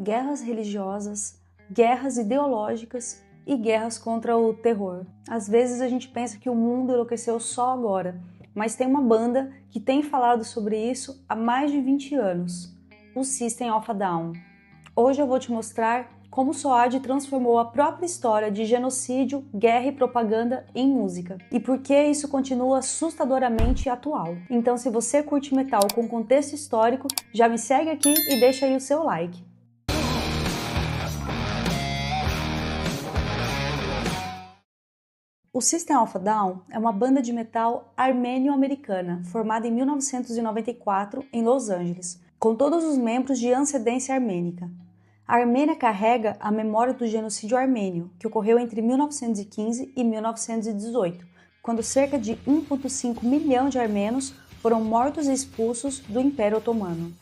guerras religiosas, guerras ideológicas e guerras contra o terror. Às vezes a gente pensa que o mundo enlouqueceu só agora, mas tem uma banda que tem falado sobre isso há mais de 20 anos, o System of a Down. Hoje eu vou te mostrar como o SOAD transformou a própria história de genocídio, guerra e propaganda em música, e por que isso continua assustadoramente atual. Então, se você curte metal com contexto histórico, já me segue aqui e deixa aí o seu like. O System of a Down é uma banda de metal armênio-americana, formada em 1994 em Los Angeles, com todos os membros de ascendência armênica. A Armênia carrega a memória do genocídio armênio, que ocorreu entre 1915 e 1918, quando cerca de 1,5 milhão de armênios foram mortos e expulsos do Império Otomano.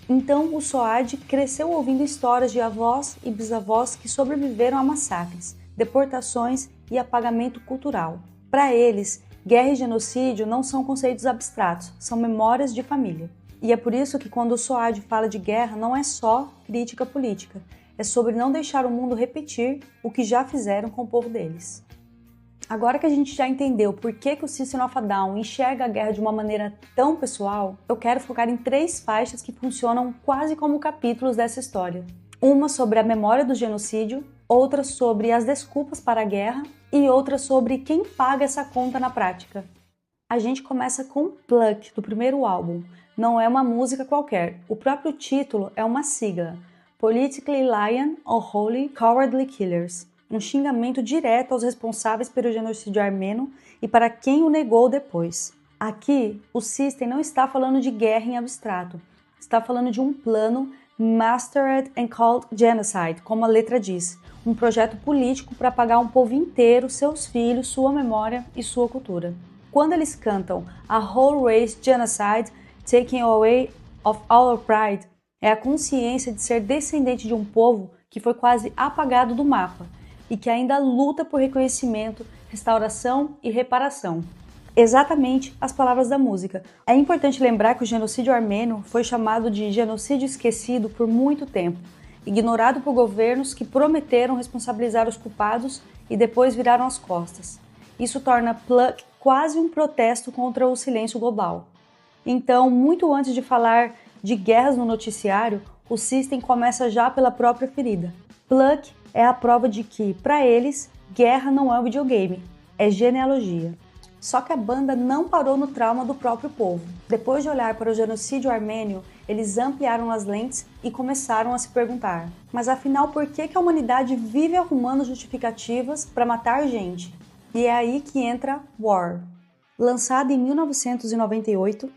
Então, o SOAD cresceu ouvindo histórias de avós e bisavós que sobreviveram a massacres, deportações e apagamento cultural. Para eles, guerra e genocídio não são conceitos abstratos, são memórias de família. E é por isso que quando o SOAD fala de guerra, não é só crítica política, é sobre não deixar o mundo repetir o que já fizeram com o povo deles. Agora que a gente já entendeu por que o System of a Down enxerga a guerra de uma maneira tão pessoal, eu quero focar em 3 faixas que funcionam quase como capítulos dessa história. Uma sobre a memória do genocídio, outra sobre as desculpas para a guerra e outra sobre quem paga essa conta na prática. A gente começa com Pluck, do primeiro álbum. Não é uma música qualquer, o próprio título é uma sigla, Politically Lion Unholy Cowardly Killers, um xingamento direto aos responsáveis pelo genocídio armênio e para quem o negou depois. Aqui, o System não está falando de guerra em abstrato, está falando de um plano Mastered and Called Genocide, como a letra diz, um projeto político para apagar um povo inteiro, seus filhos, sua memória e sua cultura. Quando eles cantam A Whole Race Genocide, Taking Away of Our Pride, é a consciência de ser descendente de um povo que foi quase apagado do mapa e que ainda luta por reconhecimento, restauração e reparação. Exatamente as palavras da música. É importante lembrar que o genocídio armênio foi chamado de genocídio esquecido por muito tempo, ignorado por governos que prometeram responsabilizar os culpados e depois viraram as costas. Isso torna Pluck quase um protesto contra o silêncio global. Então, muito antes de falar de guerras no noticiário, o System começa já pela própria ferida. Pluck é a prova de que, para eles, guerra não é um videogame, é genealogia. Só que a banda não parou no trauma do próprio povo. Depois de olhar para o genocídio armênio, eles ampliaram as lentes e começaram a se perguntar: mas afinal, por que a humanidade vive arrumando justificativas para matar gente? E é aí que entra War. Lançada em 1998,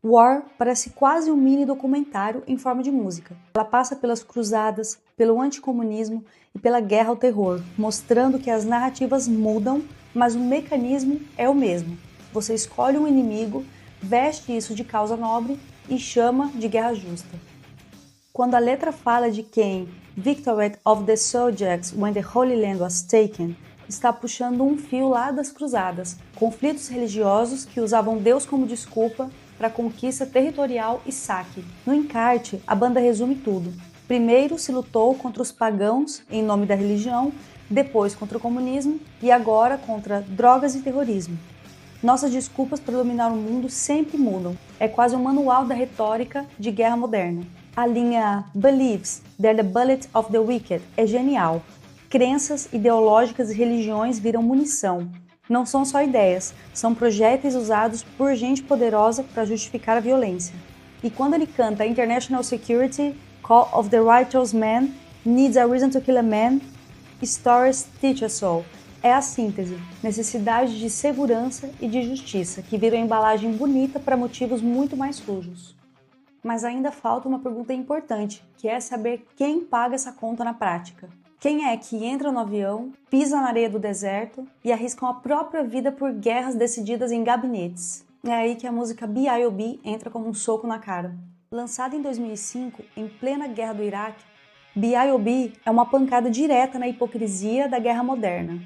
War parece quase um mini documentário em forma de música. Ela passa pelas cruzadas, pelo anticomunismo e pela guerra ao terror, mostrando que as narrativas mudam, mas o mecanismo é o mesmo. Você escolhe um inimigo, veste isso de causa nobre e chama de guerra justa. Quando a letra fala de quem Victory of the Subjects when the Holy Land was taken, está puxando um fio lá das cruzadas, conflitos religiosos que usavam Deus como desculpa para conquista territorial e saque. No encarte, a banda resume tudo. Primeiro se lutou contra os pagãos em nome da religião, depois contra o comunismo e agora contra drogas e terrorismo. Nossas desculpas para dominar o mundo sempre mudam. É quase um manual da retórica de guerra moderna. A linha Believes, they're the bullet of the wicked é genial. Crenças ideológicas e religiões viram munição. Não são só ideias, são projéteis usados por gente poderosa para justificar a violência. E quando ele canta International Security, Call of the Righteous Man, Needs a Reason to Kill a Man, Stories Teach Us All, é a síntese, necessidade de segurança e de justiça, que viram embalagem bonita para motivos muito mais sujos. Mas ainda falta uma pergunta importante, que é saber quem paga essa conta na prática. Quem é que entra no avião, pisa na areia do deserto e arriscam a própria vida por guerras decididas em gabinetes? É aí que a música B.I.O.B. entra como um soco na cara. Lançada em 2005, em plena guerra do Iraque, B.I.O.B. é uma pancada direta na hipocrisia da guerra moderna.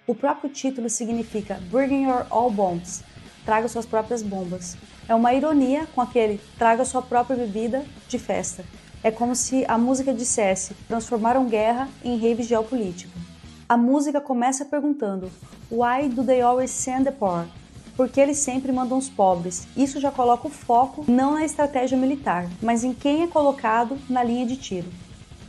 O próprio título significa Bring Your All Bombs, traga suas próprias bombas. É uma ironia com aquele traga sua própria bebida de festa. É como se a música dissesse: transformaram guerra em rave geopolítico. A música começa perguntando: Why do they always send the poor? Porque eles sempre mandam os pobres. Isso já coloca o foco não na estratégia militar, mas em quem é colocado na linha de tiro.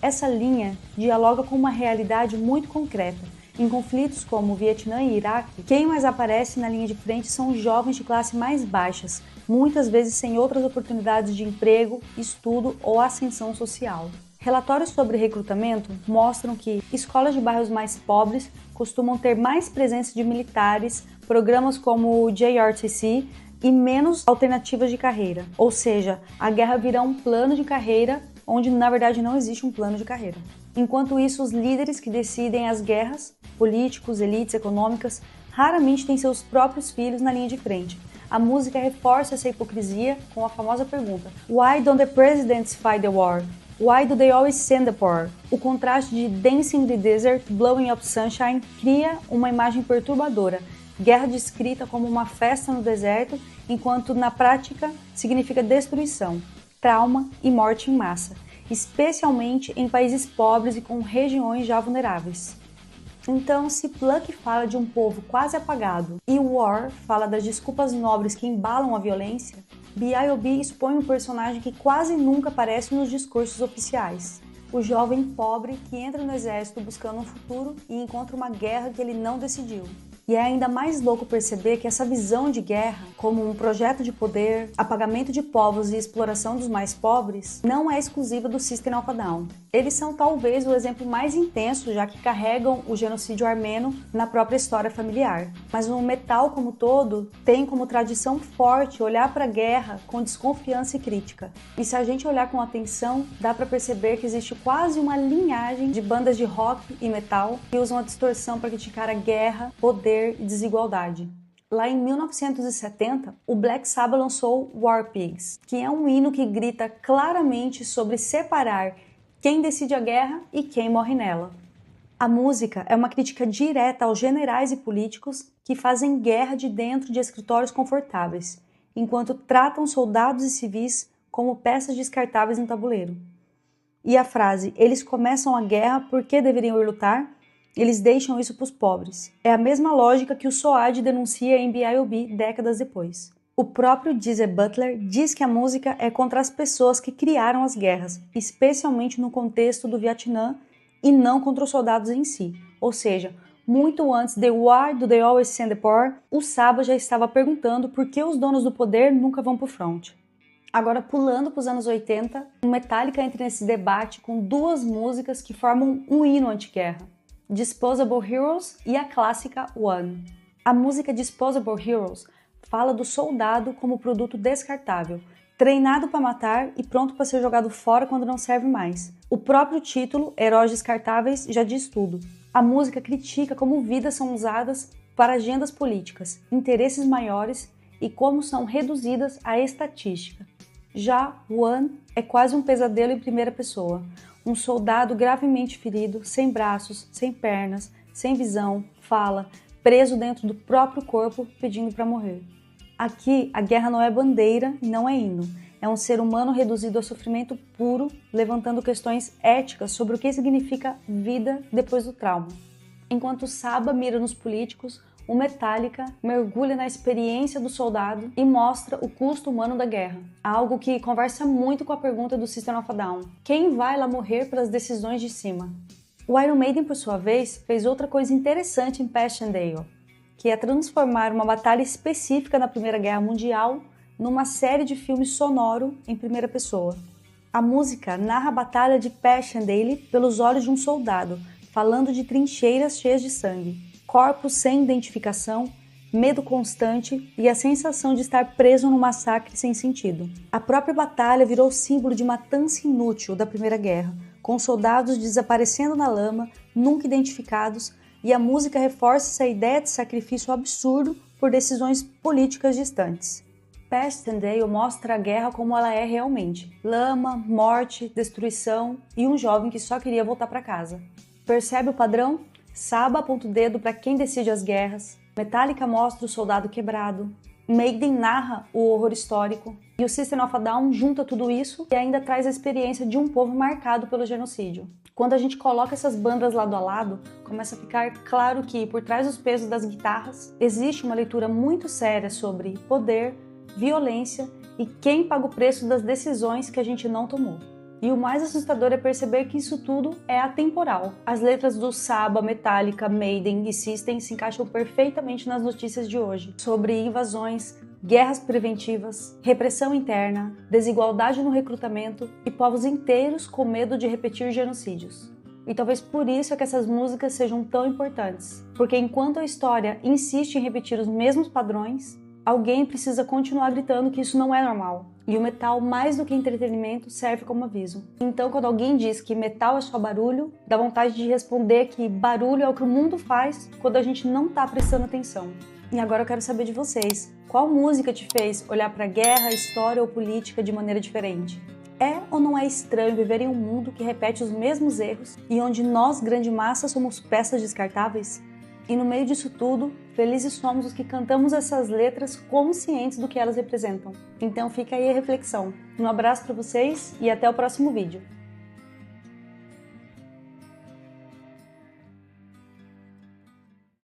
Essa linha dialoga com uma realidade muito concreta. Em conflitos como o Vietnã e Iraque, quem mais aparece na linha de frente são os jovens de classe mais baixas, muitas vezes sem outras oportunidades de emprego, estudo ou ascensão social. Relatórios sobre recrutamento mostram que escolas de bairros mais pobres costumam ter mais presença de militares, programas como o JRTC e menos alternativas de carreira. Ou seja, a guerra virá um plano de carreira onde na verdade não existe um plano de carreira. Enquanto isso, os líderes que decidem as guerras, políticos, elites econômicas, raramente têm seus próprios filhos na linha de frente. A música reforça essa hipocrisia com a famosa pergunta: Why don't the presidents fight the war? Why do they always send the poor? O contraste de Dancing in the Desert, Blowing Up Sunshine cria uma imagem perturbadora. Guerra descrita como uma festa no deserto, enquanto na prática significa destruição, trauma e morte em massa, especialmente em países pobres e com regiões já vulneráveis. Então, se Pluck fala de um povo quase apagado e War fala das desculpas nobres que embalam a violência, B.I.O.B. expõe um personagem que quase nunca aparece nos discursos oficiais. O jovem pobre que entra no exército buscando um futuro e encontra uma guerra que ele não decidiu. E é ainda mais louco perceber que essa visão de guerra, como um projeto de poder, apagamento de povos e exploração dos mais pobres, não é exclusiva do System of a Down. Eles são talvez o exemplo mais intenso, já que carregam o genocídio armênio na própria história familiar. Mas o metal como todo tem como tradição forte olhar para a guerra com desconfiança e crítica. E se a gente olhar com atenção, dá para perceber que existe quase uma linhagem de bandas de rock e metal que usam a distorção para criticar a guerra, poder e desigualdade. Lá em 1970, o Black Sabbath lançou War Pigs, que é um hino que grita claramente sobre separar quem decide a guerra e quem morre nela. A música é uma crítica direta aos generais e políticos que fazem guerra de dentro de escritórios confortáveis, enquanto tratam soldados e civis como peças descartáveis no tabuleiro. E a frase "eles começam a guerra porque deveriam ir lutar", eles deixam isso para os pobres. É a mesma lógica que o SOAD denuncia em B.I.O.B. décadas depois. O próprio Geezer Butler diz que a música é contra as pessoas que criaram as guerras, especialmente no contexto do Vietnã, e não contra os soldados em si. Ou seja, muito antes de Why do they always send the poor, o Sabbath já estava perguntando por que os donos do poder nunca vão para o front. Agora, pulando para os anos 80, o Metallica entra nesse debate com duas músicas que formam um hino anti-guerra: Disposable Heroes e a clássica One. A música Disposable Heroes fala do soldado como produto descartável, treinado para matar e pronto para ser jogado fora quando não serve mais. O próprio título, Heróis Descartáveis, já diz tudo. A música critica como vidas são usadas para agendas políticas, interesses maiores e como são reduzidas à estatística. Já One é quase um pesadelo em primeira pessoa. Um soldado gravemente ferido, sem braços, sem pernas, sem visão, fala, preso dentro do próprio corpo, pedindo para morrer. Aqui, a guerra não é bandeira e não é hino. É um ser humano reduzido a sofrimento puro, levantando questões éticas sobre o que significa vida depois do trauma. Enquanto o Saba mira nos políticos, o Metallica mergulha na experiência do soldado e mostra o custo humano da guerra, algo que conversa muito com a pergunta do System of a Down: quem vai lá morrer pelas decisões de cima? O Iron Maiden, por sua vez, fez outra coisa interessante em Passchendaele, que é transformar uma batalha específica na Primeira Guerra Mundial numa série de filmes sonoro em primeira pessoa. A música narra a batalha de Passchendaele pelos olhos de um soldado, falando de trincheiras cheias de sangue, corpos sem identificação, medo constante e a sensação de estar preso num massacre sem sentido. A própria batalha virou símbolo de matança inútil da Primeira Guerra, com soldados desaparecendo na lama, nunca identificados, e a música reforça essa ideia de sacrifício absurdo por decisões políticas distantes. Passchendaele mostra a guerra como ela é realmente: lama, morte, destruição e um jovem que só queria voltar para casa. Percebe o padrão? Saba aponta o dedo para quem decide as guerras, Metallica mostra o soldado quebrado, Maiden narra o horror histórico, E o System of a Down junta tudo isso e ainda traz a experiência de um povo marcado pelo genocídio. Quando a gente coloca essas bandas lado a lado, começa a ficar claro que, por trás dos pesos das guitarras, existe uma leitura muito séria sobre poder, violência e quem paga o preço das decisões que a gente não tomou. E o mais assustador é perceber que isso tudo é atemporal. As letras do Saba, Metallica, Maiden e System se encaixam perfeitamente nas notícias de hoje, sobre invasões, guerras preventivas, repressão interna, desigualdade no recrutamento e povos inteiros com medo de repetir genocídios. E talvez por isso é que essas músicas sejam tão importantes, porque enquanto a história insiste em repetir os mesmos padrões, alguém precisa continuar gritando que isso não é normal. E o metal, mais do que entretenimento, serve como aviso. Então, quando alguém diz que metal é só barulho, dá vontade de responder que barulho é o que o mundo faz quando a gente não tá prestando atenção. E agora eu quero saber de vocês. Qual música te fez olhar para guerra, história ou política de maneira diferente? É ou não é estranho viver em um mundo que repete os mesmos erros e onde nós, grande massa, somos peças descartáveis? E no meio disso tudo, felizes somos os que cantamos essas letras conscientes do que elas representam. Então fica aí a reflexão. Um abraço para vocês e até o próximo vídeo.